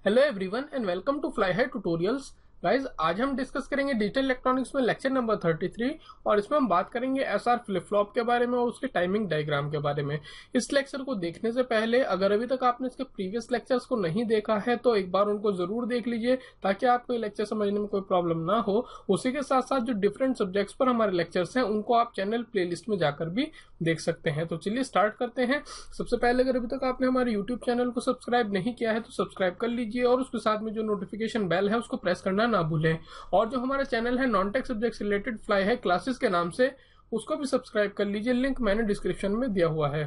Hello everyone and welcome to fly high tutorials. Guys आज हम discuss करेंगे digital electronics में लेक्चर नंबर 33 और इसमें हम बात करेंगे एसआर फ्लिप फ्लॉप के बारे में और उसके टाइमिंग डायग्राम के बारे में। इस लेक्चर को देखने से पहले अगर अभी तक आपने इसके प्रीवियस लेक्चर्स को नहीं देखा है तो एक बार उनको जरूर देख लीजिए ताकि आपको ये लेक्चर समझने में कोई प्रॉब्लम ना हो। उसी के साथ साथ जो डिफरेंट सब्जेक्ट्स पर हमारे लेक्चर्स हैं उनको आप चैनल प्लेलिस्ट में जाकर भी देख सकते हैं। तो चलिए स्टार्ट करते हैं। सबसे पहले अगर अभी तक आपने हमारे यूट्यूब चैनल को सब्सक्राइब नहीं किया है तो सब्सक्राइब कर लीजिए और उसके साथ में जो नोटिफिकेशन बेल है उसको प्रेस करना ना भूलें। और जो हमारा चैनल है non tech subject related fly है क्लासेस के नाम से, उसको भी सब्सक्राइब कर लीजिए, लिंक मैंने डिस्क्रिप्शन में दिया हुआ है।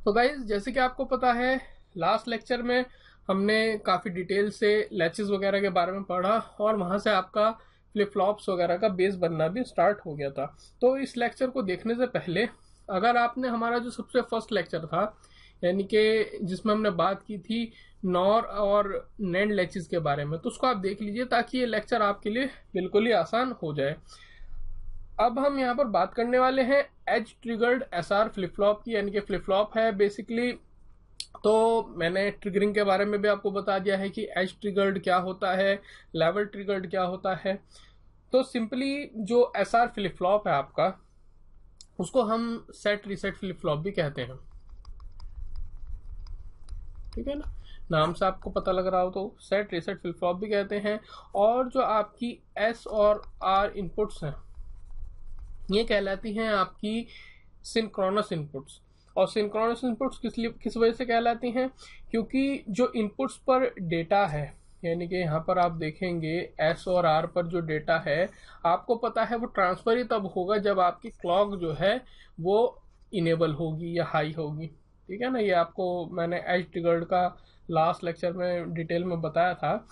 तो गाइज जैसे कि आपको पता है लास्ट लेक्चर में हमने काफी डिटेल से लैचेस वगैरह के बारे में पढ़ा और वहां से आपका फ्लिप फ्लॉप्स वगैरह का बेस बनना भी स्टार्ट हो गया था। तो इस लेक्चर को देखने से पहले अगर आपने हमारा जो सबसे फर्स्ट लेक्चर था यानी कि जिसमें हमने बात की थी नॉर और नैंड लैचेस के बारे में, तो उसको आप देख लीजिए ताकि ये लेक्चर आपके लिए बिल्कुल ही आसान हो जाए। अब हम यहाँ पर बात करने वाले हैं edge triggered SR flip flop की, यानी कि फ्लिप फ्लॉप है बेसिकली। तो मैंने ट्रिगरिंग के बारे में भी आपको बता दिया है कि एज ट्रिगर्ड क्या होता है, लेवल ट्रिगर्ड क्या होता है। तो सिंपली जो एसआर फ्लिप फ्लॉप है आपका, उसको हम सेट रीसेट फ्लिप फ्लॉप भी कहते हैं, ठीक है ना। नाम से आपको पता लग रहा हो तो सेट रीसेट फ्लिप फ्लॉप भी कहते हैं। और जो आपकी एस और आर इनपुट्स हैं ये कहलाती हैं आपकी सिंक्रोनस इनपुट्स। और सिंक्रोनस इनपुट्स किस वजह से कहलाती हैं, क्योंकि जो इनपुट्स पर डेटा है यानी कि यहाँ पर आप देखेंगे एस और आर पर जो डेटा है आपको पता है वो ट्रांसफर ही तब होगा जब आपकी क्लॉक जो है वो इनेबल होगी या हाई होगी, ठीक है ना। ये आपको मैंने एज ट्रिगर्ड का लास्ट लेक्चर में डिटेल में बताया था।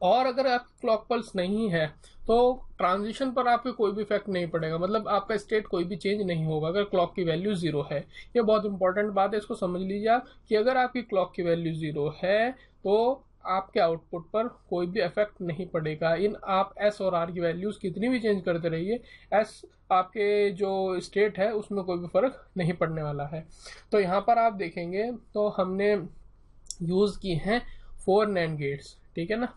और अगर आपकी क्लॉक पल्स नहीं है तो ट्रांजिशन पर आपके कोई भी इफेक्ट नहीं पड़ेगा, मतलब आपका स्टेट कोई भी चेंज नहीं होगा अगर क्लॉक की वैल्यू 0 है। ये बहुत इंपॉर्टेंट बात है, इसको समझ लीजिए आप कि अगर आपकी क्लॉक की वैल्यू 0 है तो आपके आउटपुट पर कोई भी इफेक्ट नहीं पड़ेगा। इन आप एस और आर की वैल्यूज कितनी भी चेंज करते रहिए, एस आपके जो स्टेट है उसमें कोई भी फर्क नहीं पड़ने वाला है। तो यहाँ पर आप देखेंगे तो हमने यूज की हैं 4 नैंड गेट्स, ठीक है ना।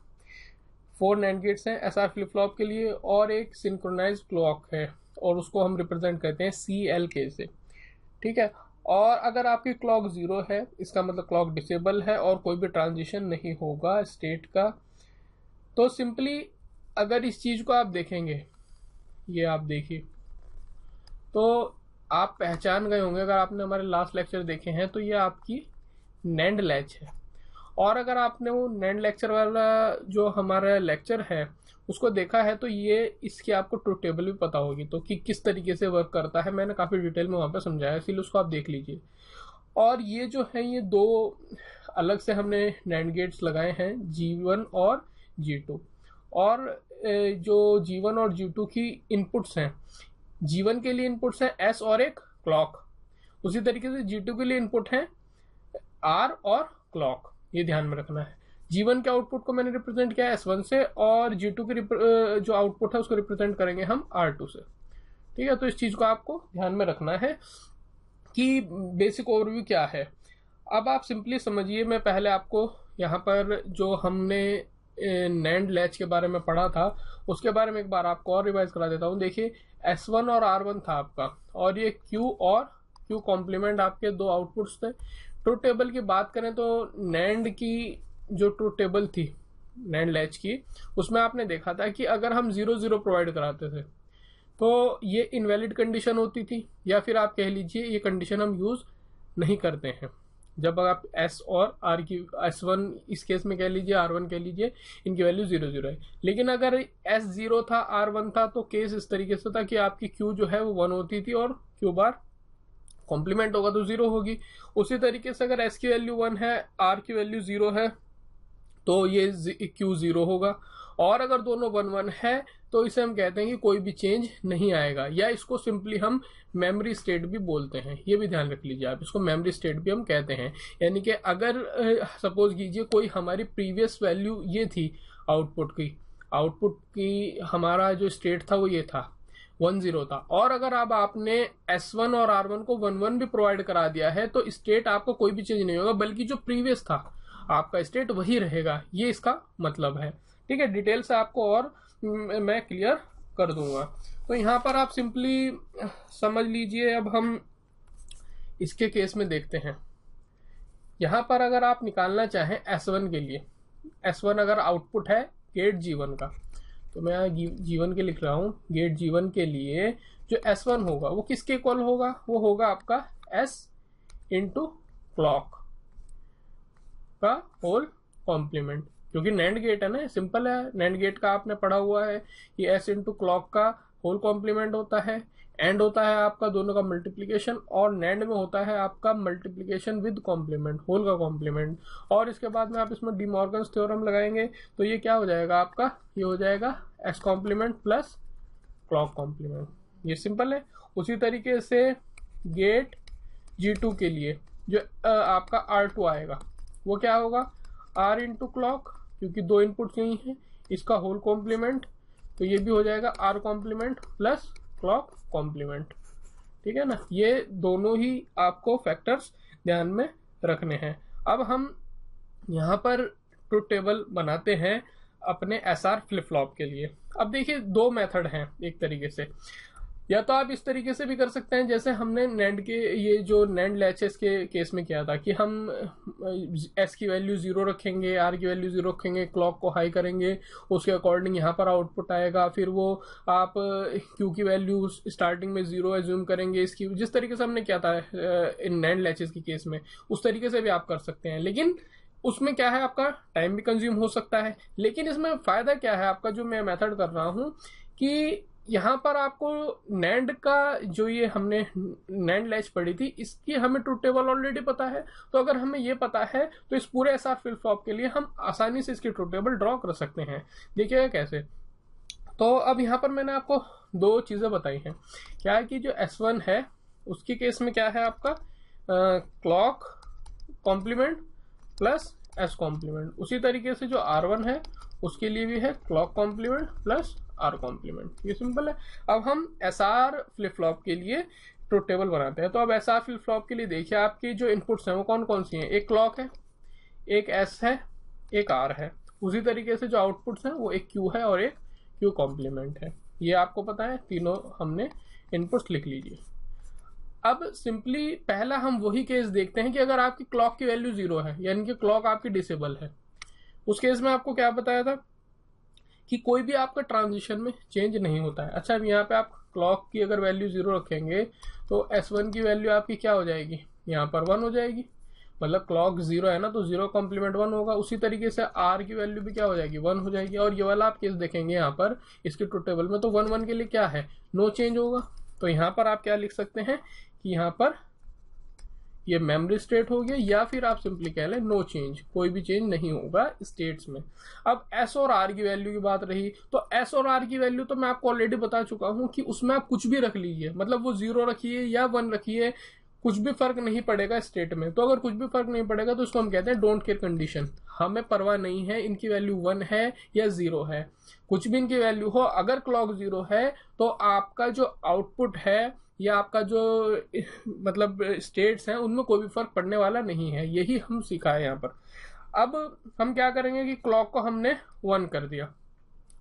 4 नैंड गेट्स हैं एसआर फ्लिप फ्लॉप के लिए और एक सिंक्रोनाइज क्लॉक है और उसको हम रिप्रेजेंट करते हैं CLK से, ठीक है। और अगर आपकी क्लॉक 0 है इसका मतलब क्लॉक डिसेबल है और कोई भी ट्रांजिशन नहीं होगा स्टेट का। तो सिंपली अगर इस चीज को आप देखेंगे, ये आप देखिए तो आप पहचान गए होंगे, अगर आपने हमारे लास्ट लेक्चर देखे हैं तो ये आपकी नैंड लैच है। और अगर आपने वो नैंड लेक्चर वाला जो हमारा लेक्चर है उसको देखा है तो ये इसकी आपको ट्रुथ टेबल भी पता होगी तो कि किस तरीके से वर्क करता है, मैंने काफी डिटेल में वहां पे समझाया, इसलिए उसको आप देख लीजिए। और ये जो है ये 2 अलग से हमने नैंड गेट्स लगाए हैं G1 और G2। और जो G1 और G2 की इनपुट्स हैं, G1 के लिए इनपुट्स हैं S और एक क्लॉक, उसी तरीके से G2 के लिए इनपुट है R और क्लॉक, ये ध्यान में रखना है। G1 के आउटपुट को मैंने रिप्रेजेंट किया है S1 से और G2 के जो आउटपुट है उसको रिप्रेजेंट करेंगे हम R2 से, ठीक है। तो इस चीज को आपको ध्यान में रखना है कि बेसिक ओवरव्यू क्या है। अब आप सिंपली समझिए, मैं पहले आपको यहाँ पर जो हमने नैंड लैच के बारे में पढ़ा था उसके बारे में एक बार आपको और रिवाइज करा देता हूँ। देखिए S1 और R1 था आपका और ये Q और Q कॉम्प्लीमेंट आपके 2 आउटपुट्स थे। ट्रुथ टेबल की बात करें तो नैंड की जो ट्रुथ टेबल थी नैंड लैच की, उसमें आपने देखा था कि अगर हम 0-0 प्रोवाइड कराते थे तो ये इनवैलिड कंडीशन होती थी, या फिर आप कह लीजिए ये कंडीशन हम यूज नहीं करते हैं जब आप S और R की S1 इस केस में कह लीजिए, R1 कह लीजिए, इनकी वैल्यू 0-0 है। लेकिन अगर S 0 था R1 था तो केस इस तरीके से था कि आपकी Q जो है वो 1 होती थी और Q बार कॉम्प्लीमेंट होगा तो 0 होगी। उसी तरीके से अगर S की वैल्यू 1 है, R की वैल्यू 0 है तो ये Q 0 होगा। और अगर दोनों 1-1 है तो इसे हम कहते हैं कि कोई भी चेंज नहीं आएगा, या इसको सिंपली हम मेमोरी स्टेट भी बोलते हैं। ये भी ध्यान रख लीजिए आप, इसको मेमोरी स्टेट भी हम कहते हैं। यानी कि अगर सपोज कीजिए कोई हमारी प्रीवियस वैल्यू ये थी आउटपुट की हमारा जो स्टेट था वो ये था 1-0 था, और अगर अब आपने S1 और R1 को 1-1 भी प्रोवाइड करा दिया है तो स्टेट आपको कोई भी चेंज नहीं होगा, बल्कि जो प्रीवियस था आपका स्टेट वही रहेगा, ये इसका मतलब है। ठीक है, डिटेल से आपको और मैं क्लियर कर दूंगा। तो यहाँ पर आप सिंपली समझ लीजिए। अब हम इसके केस में देखते हैं। यहाँ पर अगर आप निकालना चाहें S1 के लिए, S1 अगर आउटपुट है गेट G1 का, तो मैं यहाँ G1 के लिख रहा हूँ। गेट G1 के लिए जो S1 होगा वो किसके इक्वल होगा, वो होगा आपका S इंटू क्लॉक का होल कॉम्प्लीमेंट, क्योंकि नैंड गेट है ना, सिंपल है। नैंड गेट का आपने पढ़ा हुआ है कि S इंटू क्लॉक का होल कॉम्प्लीमेंट होता है, एंड होता है आपका दोनों का मल्टीप्लिकेशन, और नैंड में होता है आपका मल्टीप्लिकेशन विद कॉम्प्लीमेंट, होल का कॉम्प्लीमेंट। और इसके बाद में आप इसमें डी मॉर्गन्स थ्योरम लगाएंगे तो ये क्या हो जाएगा आपका, ये हो जाएगा S complement plus clock complement. ये सिंपल है। उसी तरीके से गेट G2 के लिए जो आपका R2 आएगा वो क्या होगा, R इंटू क्लॉक, क्योंकि दो इनपुट यही है, इसका होल कॉम्प्लीमेंट, तो ये भी हो जाएगा R complement plus clock complement. ठीक है ना, ये दोनों ही आपको फैक्टर्स ध्यान में रखने हैं। अब हम यहाँ पर ट्रुथ टेबल बनाते हैं अपने SR फ्लिप फ्लॉप के लिए। अब देखिए दो मेथड हैं एक तरीके से, या तो आप इस तरीके से भी कर सकते हैं जैसे हमने नैंड के ये जो नैंड लैचेस के केस में किया था कि हम S की वैल्यू 0 रखेंगे, R की वैल्यू 0 रखेंगे, क्लॉक को हाई करेंगे, उसके अकॉर्डिंग यहाँ पर आउटपुट आएगा। फिर वो आप Q की वैल्यू स्टार्टिंग में 0 एज्यूम करेंगे, इसकी जिस तरीके से हमने किया था इन नैंड लैचेस के केस में, उस तरीके से भी आप कर सकते हैं। लेकिन उसमें क्या है, आपका टाइम भी कंज्यूम हो सकता है। लेकिन इसमें फायदा क्या है आपका, जो मैं मेथड कर रहा हूँ कि यहाँ पर आपको नैंड का जो ये हमने नैंड लैच पढ़ी थी इसकी हमें ट्रुथ टेबल ऑलरेडी पता है। तो अगर हमें ये पता है तो इस पूरे SR फ्लिप फ्लॉप के लिए हम आसानी से इसकी ट्रुथ टेबल ड्रॉ कर सकते हैं। देखिएगा कैसे। तो अब यहाँ पर मैंने आपको दो चीजें बताई हैं। क्या है कि जो S1 है उसके केस में क्या है आपका clock complement plus S complement. उसी तरीके से जो R1 है उसके लिए भी है clock complement plus R complement. ये सिंपल है। अब हम SR फ्लिप फ्लॉप के लिए ट्रुथ टेबल बनाते हैं। तो अब SR फ्लिप फ्लॉप के लिए देखिए आपकी जो इनपुट्स हैं वो कौन कौन सी हैं, एक क्लॉक है, एक S है, एक R है। उसी तरीके से जो आउटपुट्स हैं वो एक Q है और एक Q कॉम्प्लीमेंट है। ये आपको पता है, तीनों हमने इनपुट्स लिख लीजिए। अब सिंपली पहला हम वही केस देखते हैं कि अगर आपकी क्लॉक की वैल्यू 0 है, यानी कि क्लॉक आपकी डिसेबल है, उस केस में आपको क्या बताया था कि कोई भी आपका ट्रांजिशन में चेंज नहीं होता है। अच्छा, अब यहाँ पे आप क्लॉक की अगर वैल्यू 0 रखेंगे तो S1 की वैल्यू आपकी क्या हो जाएगी, यहाँ पर 1 हो जाएगी। मतलब क्लॉक 0 है ना, तो 0 कॉम्प्लीमेंट 1 होगा। उसी तरीके से R की वैल्यू भी क्या हो जाएगी, 1 हो जाएगी। और ये वाला आप केस देखेंगे यहाँ पर इसके ट्रुथ टेबल में, तो 1 1 के लिए क्या है, नो चेंज होगा। तो यहाँ पर आप क्या लिख सकते हैं कि यहाँ पर ये मेमोरी स्टेट हो गया, या फिर आप सिंपली कह लें नो चेंज, कोई भी चेंज नहीं होगा स्टेट्स में। अब S और R की वैल्यू की बात रही, तो S और R की वैल्यू तो मैं आपको ऑलरेडी बता चुका हूं कि उसमें आप कुछ भी रख लीजिए, मतलब वो 0 रखिए या 1 रखिए, कुछ भी फर्क नहीं पड़ेगा स्टेट में। तो अगर कुछ भी फर्क नहीं पड़ेगा तो उसको हम कहते हैं डोंट केयर कंडीशन। हमें परवाह नहीं है इनकी वैल्यू 1 है या 0 है, कुछ भी इनकी वैल्यू हो। अगर क्लॉक 0 है तो आपका जो आउटपुट है या आपका जो मतलब स्टेट्स हैं उनमें कोई भी फर्क पड़ने वाला नहीं है। यही हम सीखा है यहाँ पर। अब हम क्या करेंगे कि क्लॉक को हमने 1 कर दिया।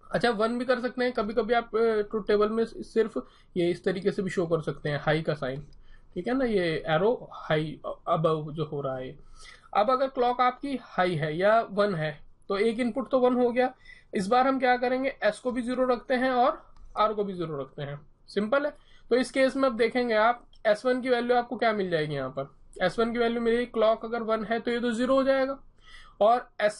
अच्छा, 1 भी कर सकते हैं, कभी कभी आप ट्रुथ टेबल में सिर्फ ये इस तरीके से भी शो कर सकते हैं, हाई का साइन, ठीक है ना, ये एरो हाई अबव जो हो रहा है। अब अगर क्लॉक आपकी हाई है या 1 है तो एक इनपुट तो 1 हो गया। इस बार हम क्या करेंगे, S को भी 0 रखते हैं और R को भी 0 रखते हैं। सिंपल है। तो इस केस में अब देखेंगे आप S1 की वैल्यू आपको क्या मिल जाएगी, यहाँ पर S1 की वैल्यू मिलेगी, क्लॉक अगर 1 है तो ये तो 0 हो जाएगा, और S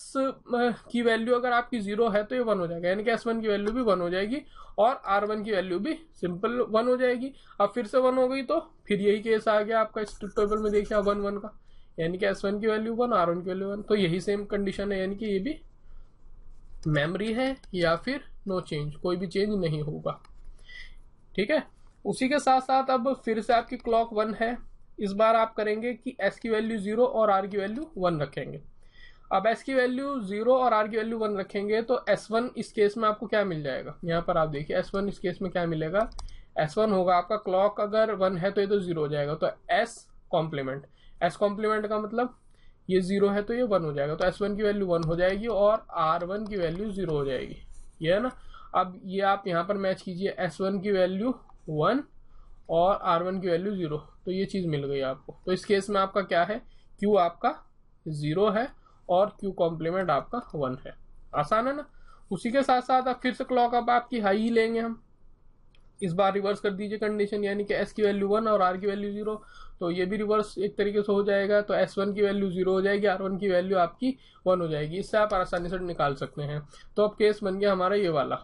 की वैल्यू अगर आपकी 0 है तो ये 1 हो जाएगा, यानी कि S1 की वैल्यू भी 1 हो जाएगी और R1 की वैल्यू भी सिंपल 1 हो जाएगी। अब फिर से 1 हो गई तो फिर यही केस आ गया आपका इस टेबल में, देखिए 1 1 का, यानी कि S1 की वैल्यू 1, R1 की वैल्यू 1। तो यही सेम कंडीशन है, यानी कि ये भी मेमोरी है या फिर नो चेंज, कोई भी चेंज नहीं होगा। ठीक है। उसी के साथ साथ अब फिर से आपकी क्लॉक 1 है। इस बार आप करेंगे कि S की वैल्यू 0 और R की वैल्यू 1 रखेंगे। अब S की वैल्यू 0 और R की वैल्यू 1 रखेंगे तो S1 इस केस में आपको क्या मिल जाएगा, यहाँ पर आप देखिए S1 इस केस में क्या मिलेगा, S1 होगा आपका, क्लॉक अगर 1 है तो ये तो 0 हो जाएगा, तो S कॉम्प्लीमेंट। S कॉम्प्लीमेंट का मतलब ये 0 है तो ये 1 हो जाएगा, तो S1 की वैल्यू 1 हो जाएगी और R1 की वैल्यू 0 हो जाएगी, ये है ना। अब ये आप यहाँ पर मैच कीजिए, S1 की वैल्यू 1 और R1 की वैल्यू 0, तो ये चीज़ मिल गई आपको। तो इस केस में आपका क्या है, Q आपका 0 है और Q कॉम्प्लीमेंट आपका 1 है। आसान है ना। उसी के साथ साथ आप फिर से क्लॉक अब आपकी हाई ही लेंगे हम, इस बार रिवर्स कर दीजिए कंडीशन, यानी कि S की वैल्यू 1 और R की वैल्यू 0, तो ये भी रिवर्स एक तरीके से हो जाएगा। तो S1 की वैल्यू 0 हो जाएगी, R1 की वैल्यू आपकी 1 हो जाएगी। इससे आप आसानी से निकाल सकते हैं। तो अब केस बन गया हमारा ये वाला,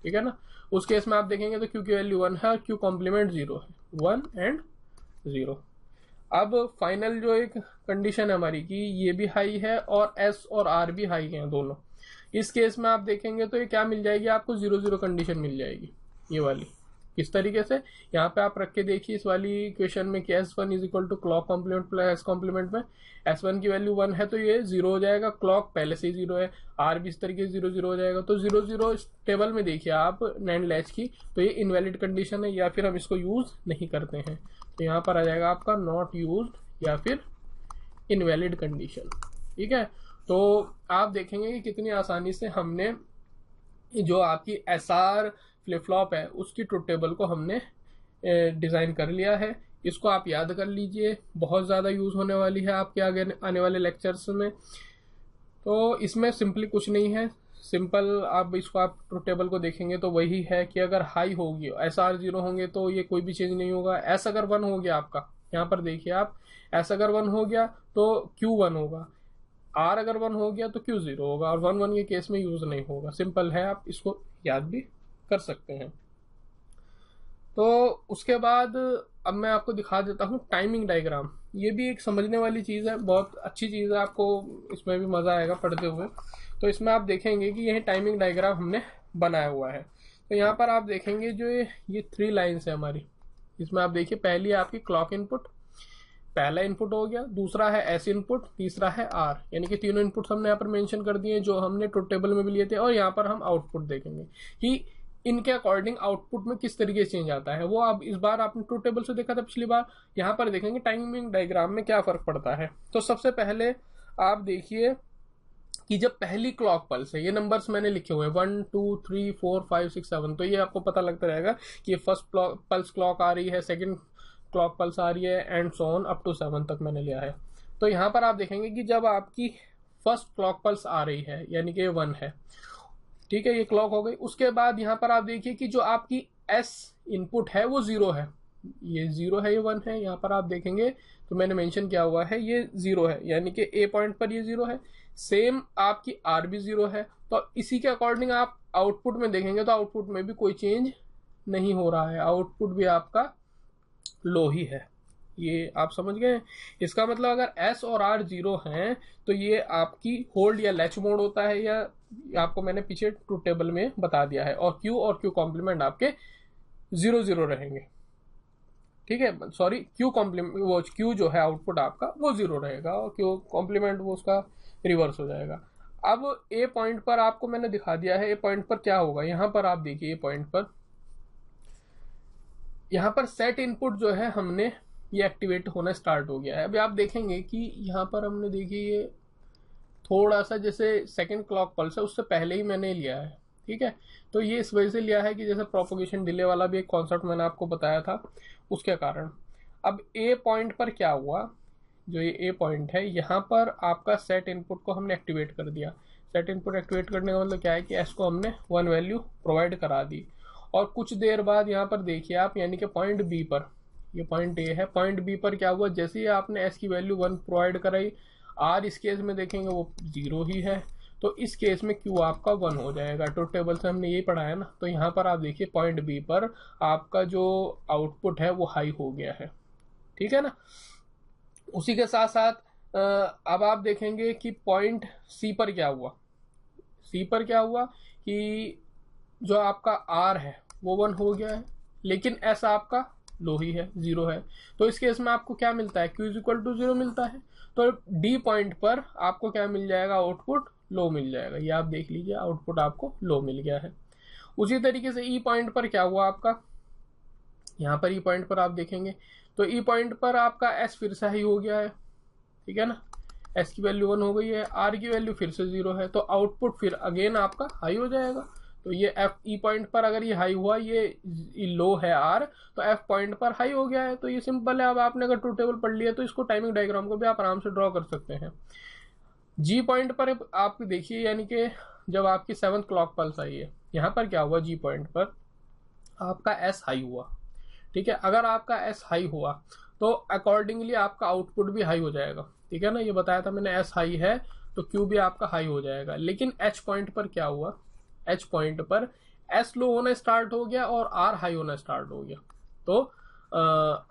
ठीक है ना। उस केस में आप देखेंगे तो Q की वैल्यू 1 है और Q कॉम्प्लीमेंट 0 है, 1 एंड 0। अब फाइनल जो एक कंडीशन है हमारी की, ये भी हाई है और S और R भी हाई हैं दोनों। इस केस में आप देखेंगे तो ये क्या मिल जाएगी आपको, 0-0 कंडीशन मिल जाएगी, ये वाली। किस तरीके से, यहाँ पे आप रख के देखिए इस वाली इक्वेशन में कि S1 is equal to clock complement plus S complement में S1 की वैल्यू 1 है तो ये 0 हो जाएगा, क्लॉक पहले से ही 0 है, R भी इस तरीके से 0-0 हो जाएगा। तो 0-0 इस टेबल में देखिए आप नैंड लैच की, तो ये इनवैलिड कंडीशन है या फिर हम इसको यूज नहीं करते हैं, तो यहाँ पर आ जाएगा आपका नॉट यूज्ड या फिर इनवैलिड कंडीशन, ठीक है। तो आप देखेंगे कि कितनी आसानी से हमने जो आपकी SR फ्लिप फ्लॉप है उसकी ट्रुथ टेबल को हमने डिज़ाइन कर लिया है। इसको आप याद कर लीजिए, बहुत ज़्यादा यूज़ होने वाली है आपके आगे आने वाले लेक्चर्स में। तो इसमें सिंपली कुछ नहीं है, सिंपल आप इसको आप ट्रुथ टेबल को देखेंगे तो वही है कि अगर हाई होगी, SR 0 होंगे तो ये कोई भी चेंज नहीं होगा। S अगर 1 हो गया आपका, यहाँ पर देखिए आप, S अगर 1 हो गया तो Q 1 होगा, R अगर 1 हो गया तो Q 0 होगा, और 1-1 के केस में यूज नहीं होगा। सिंपल है, आप इसको याद भी कर सकते हैं। तो उसके बाद अब मैं आपको दिखा देता हूँ टाइमिंग डायग्राम। ये भी एक समझने वाली चीज़ है, बहुत अच्छी चीज़ है, आपको इसमें भी मज़ा आएगा पढ़ते हुए। तो इसमें आप देखेंगे कि यह टाइमिंग डायग्राम हमने बनाया हुआ है। तो यहाँ पर आप देखेंगे जो ये 3 लाइन्स है हमारी, इसमें आप देखिए पहली है आपकी क्लॉक इनपुट, पहला इनपुट हो गया, दूसरा है S इनपुट, तीसरा है R, यानी कि तीनों इनपुट्स हमने यहाँ पर मेंशन कर दिए जो हमने ट्रुथ टेबल में भी लिए थे। और यहाँ पर हम आउटपुट देखेंगे कि इनके अकॉर्डिंग आउटपुट में किस तरीके से चेंज आता है। वो आप इस बार आपने ट्रुथ टेबल से देखा था पिछली बार, यहाँ पर देखेंगे टाइमिंग डायग्राम में क्या फर्क पड़ता है। तो सबसे पहले आप देखिए कि जब पहली क्लॉक पल्स है, ये नंबर्स मैंने लिखे हुए हैं 1 2 3 4 5 6 7, तो ये आपको पता लगता रहेगा कि फर्स्ट पल्स क्लॉक आ रही है, सेकेंड क्लॉक पल्स आ रही है, and so on up to 7 तक मैंने लिया है। तो यहाँ पर आप देखेंगे कि जब आपकी फर्स्ट क्लॉक पल्स आ रही है यानी कि 1 है, ठीक है, ये क्लॉक हो गई। उसके बाद यहाँ पर आप देखिए कि जो आपकी S इनपुट है वो 0 है, ये 0 है, ये 1 है। यहाँ पर आप देखेंगे तो मैंने मेंशन किया हुआ है ये 0 है, यानी कि A पॉइंट पर ये 0 है। सेम आपकी R भी 0 है। तो इसी के अकॉर्डिंग आप आउटपुट में देखेंगे तो आउटपुट में भी कोई चेंज नहीं हो रहा है, आउटपुट भी आपका लो ही है। ये आप समझ गए। इसका मतलब अगर S और R 0 हैं तो ये आपकी होल्ड या लैच मोड होता है, या आपको मैंने पीछे ट्रुथ टेबल में बता दिया है। और Q कॉम्प्लीमेंट आपके 0-0 रहेंगे, ठीक है, सॉरी Q कॉम्प्लीमेंट, वो Q जो है आउटपुट आपका वो 0 रहेगा और Q कॉम्प्लीमेंट वो उसका रिवर्स हो जाएगा। अब A पॉइंट पर आपको मैंने दिखा दिया है, A पॉइंट पर क्या होगा। यहाँ पर आप देखिए A पॉइंट पर, यहाँ पर सेट इनपुट जो है हमने ये एक्टिवेट होना स्टार्ट हो गया है। अभी आप देखेंगे कि यहाँ पर हमने देखिए ये थोड़ा सा जैसे सेकंड क्लॉक पल्स है उससे पहले ही मैंने लिया है, ठीक है। तो ये इस वजह से लिया है कि जैसे प्रोपोगेशन डिले वाला भी एक कॉन्सेप्ट मैंने आपको बताया था, उसके कारण। अब A पॉइंट पर क्या हुआ, जो ये A पॉइंट है यहाँ पर आपका सेट इनपुट को हमने एक्टिवेट कर दिया। सेट इनपुट एक्टिवेट करने का मतलब क्या है कि S को हमने 1 वैल्यू प्रोवाइड करा दी। और कुछ देर बाद यहाँ पर देखिए आप, यानी कि पॉइंट B पर, ये पॉइंट A है, पॉइंट B पर क्या हुआ, जैसे ही आपने S की वैल्यू 1 प्रोवाइड कराई, R इस केस में देखेंगे वो 0 ही है, तो इस केस में Q आपका 1 हो जाएगा। ट्रुथ टेबल से हमने यही पढ़ा है ना। तो यहाँ पर आप देखिए पॉइंट B पर आपका जो आउटपुट है वो हाई हो गया है, ठीक है ना। उसी के साथ साथ अब आप देखेंगे कि पॉइंट C पर क्या हुआ। C पर क्या हुआ कि जो आपका R है वो 1 हो गया है, लेकिन S आपका लो ही है, 0 है। तो इस केस में आपको क्या मिलता है, Q इज इक्वल टू 0 मिलता है। तो D पॉइंट पर आपको क्या मिल जाएगा, आउटपुट लो मिल जाएगा। ये आप देख लीजिए, आउटपुट आपको लो मिल गया है। उसी तरीके से E पॉइंट पर क्या हुआ आपका, यहाँ पर E पॉइंट पर आप देखेंगे तो E पॉइंट पर आपका S फिर से ही हो गया है, ठीक है ना। एस की वैल्यू 1 हो गई है, आर की वैल्यू फिर से 0 है, तो आउटपुट फिर अगेन आपका हाई हो जाएगा। तो ये एफ ई पॉइंट पर अगर ये हाई हुआ, ये लो है आर, तो एफ पॉइंट पर हाई हो गया है। तो ये सिंपल है। अब आपने अगर ट्रूथ टेबल पढ़ लिया तो इसको टाइमिंग डायग्राम को भी आप आराम से ड्रॉ कर सकते हैं। जी पॉइंट पर आप देखिए, यानी कि जब आपकी 7th क्लॉक पल्स आई है, यहाँ पर क्या हुआ, जी पॉइंट पर आपका एस हाई हुआ। ठीक है, अगर आपका एस हाई हुआ तो अकॉर्डिंगली आपका आउटपुट भी हाई हो जाएगा। ठीक है ना, ये बताया था मैंने, एस हाई है तो क्यू भी आपका हाई हो जाएगा। लेकिन एच पॉइंट पर क्या हुआ, एच पॉइंट पर एस लो होना स्टार्ट हो गया और आर हाई होना स्टार्ट हो गया। तो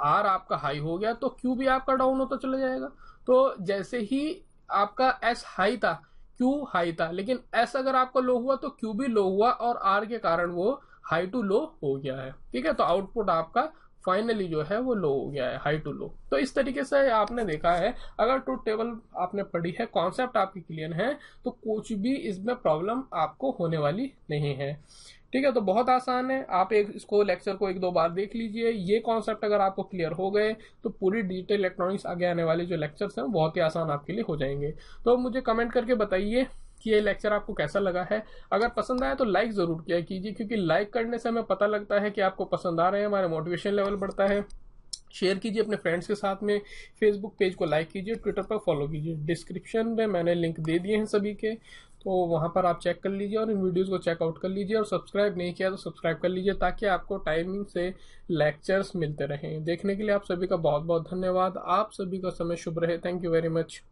आर आपका हाई हो गया तो क्यू भी आपका डाउन होता चला जाएगा। तो जैसे ही आपका एस हाई था, क्यू हाई था, लेकिन एस अगर आपका लो हुआ तो क्यू भी लो हुआ और आर के कारण वो हाई टू लो हो गया है। ठीक है, तो आउटपुट आपका फाइनली जो है वो लो हो गया है, हाई टू लो। तो इस तरीके से आपने देखा है, अगर ट्रूथ टेबल आपने पढ़ी है, कॉन्सेप्ट आपकी क्लियर है, तो कुछ भी इसमें प्रॉब्लम आपको होने वाली नहीं है। ठीक है, तो बहुत आसान है। आप इसको लेक्चर को 1-2 बार देख लीजिए। ये कॉन्सेप्ट अगर आपको क्लियर हो गए तो पूरी डिजिटल इलेक्ट्रॉनिक्स आगे आने वाले जो लेक्चर्स हैं बहुत ही आसान आपके लिए हो जाएंगे। तो मुझे कमेंट करके बताइए कि ये लेक्चर आपको कैसा लगा है। अगर पसंद आया तो लाइक जरूर किया कीजिए, क्योंकि लाइक करने से हमें पता लगता है कि आपको पसंद आ रहे हैं, हमारा मोटिवेशन लेवल बढ़ता है। शेयर कीजिए अपने फ्रेंड्स के साथ में, फेसबुक पेज को लाइक कीजिए, ट्विटर पर फॉलो कीजिए। डिस्क्रिप्शन में मैंने लिंक दे दिए हैं सभी के, तो वहां पर आप चेक कर लीजिए और इन वीडियोस को चेकआउट कर लीजिए। और सब्सक्राइब नहीं किया तो सब्सक्राइब कर लीजिए, ताकि आपको टाइमिंग से लेक्चर्स मिलते रहें। देखने के लिए आप सभी का बहुत बहुत धन्यवाद। आप सभी का समय शुभ रहे। Thank you very much.